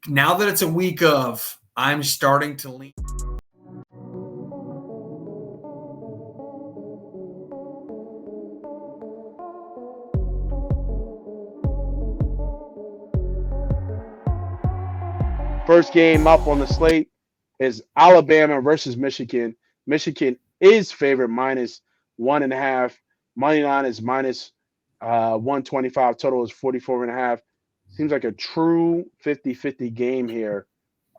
Now that it's a week of, I'm starting to lean. First game up on the slate is Alabama versus Michigan. Michigan is favorite minus 1.5. Money line is minus 125. Total is 44.5. Seems like a true 50-50 game here.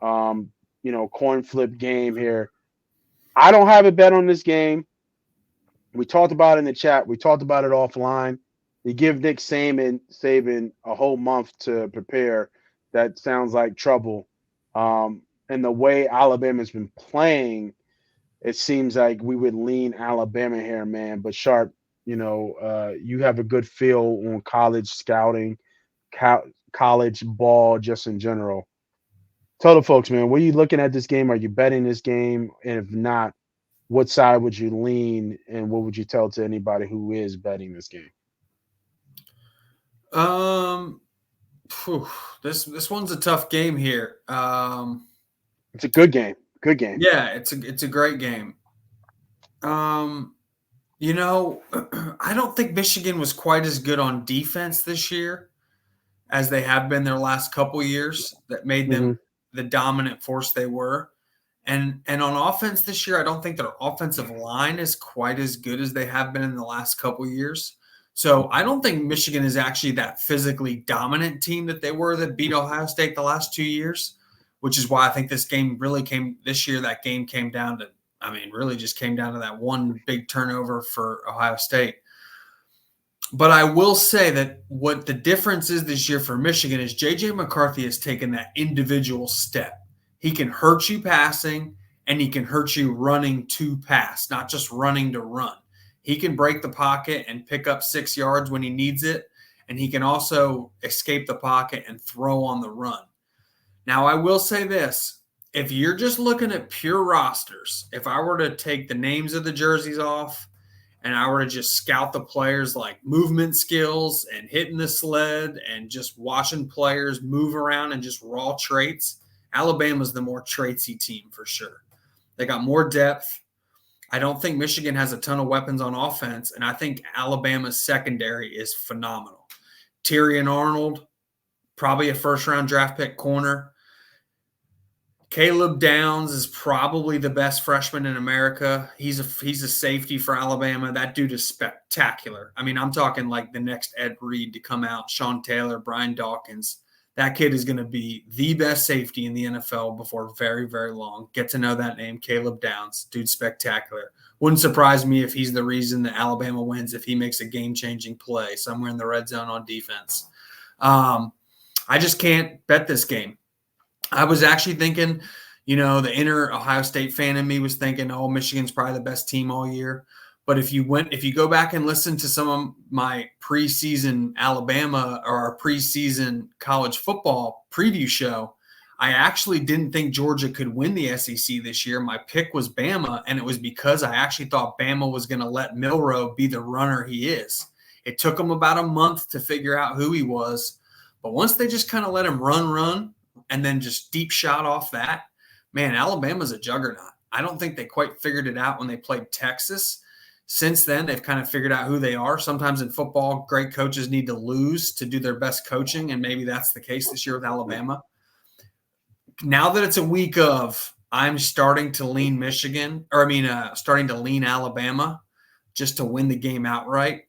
Coin flip game here. I don't have a bet on this game. We talked about it in the chat. We talked about it offline. You give Nick Saban a whole month to prepare. That sounds like trouble. And the way Alabama's been playing, it seems like we would lean Alabama here, man. But Sharp, you have a good feel on college scouting, college ball just in general. Tell the folks, man, were you looking at this game? Are you betting this game? And if not, what side would you lean, and what would you tell to anybody who is betting this game? This one's a tough game here. It's a good game. Good game. Yeah, it's a great game. I don't think Michigan was quite as good on defense this year as they have been their last couple years. That made them the dominant force they were. And on offense this year, I don't think their offensive line is quite as good as they have been in the last couple years. So I don't think Michigan is actually that physically dominant team that they were that beat Ohio State the last 2 years, which is why I think this game really came this year. That game came down to, really just came down to that one big turnover for Ohio State. But I will say that what the difference is this year for Michigan is J.J. McCarthy has taken that individual step. He can hurt you passing, and he can hurt you running to pass, not just running to run. He can break the pocket and pick up 6 yards when he needs it, and he can also escape the pocket and throw on the run. Now, I will say this. If you're just looking at pure rosters, if I were to take the names of the jerseys off and I were to just scout the players like movement skills and hitting the sled and just watching players move around and just raw traits, Alabama's the more traitsy team for sure. They got more depth. I don't think Michigan has a ton of weapons on offense, and I think Alabama's secondary is phenomenal. Tyrion Arnold, probably a first-round draft pick corner. Caleb Downs is probably the best freshman in America. He's a safety for Alabama. That dude is spectacular. I'm talking like the next Ed Reed to come out, Sean Taylor, Brian Dawkins. That kid is going to be the best safety in the NFL before very, very long. Get to know that name, Caleb Downs. Dude's spectacular. Wouldn't surprise me if he's the reason that Alabama wins if he makes a game-changing play somewhere in the red zone on defense. I just can't bet this game. I was actually thinking, the inner Ohio State fan in me was thinking, Michigan's probably the best team all year. But if you go back and listen to some of my preseason Alabama or our preseason college football preview show, I actually didn't think Georgia could win the SEC this year. My pick was Bama, and it was because I actually thought Bama was going to let Milroe be the runner he is. It took him about a month to figure out who he was. But once they just kind of let him run, and then just deep shot off that, man, Alabama's a juggernaut. I don't think they quite figured it out when they played Texas. Since then, they've kind of figured out who they are. Sometimes in football, great coaches need to lose to do their best coaching, and maybe that's the case this year with Alabama. Now that it's a week of, I'm starting to lean starting to lean Alabama just to win the game outright.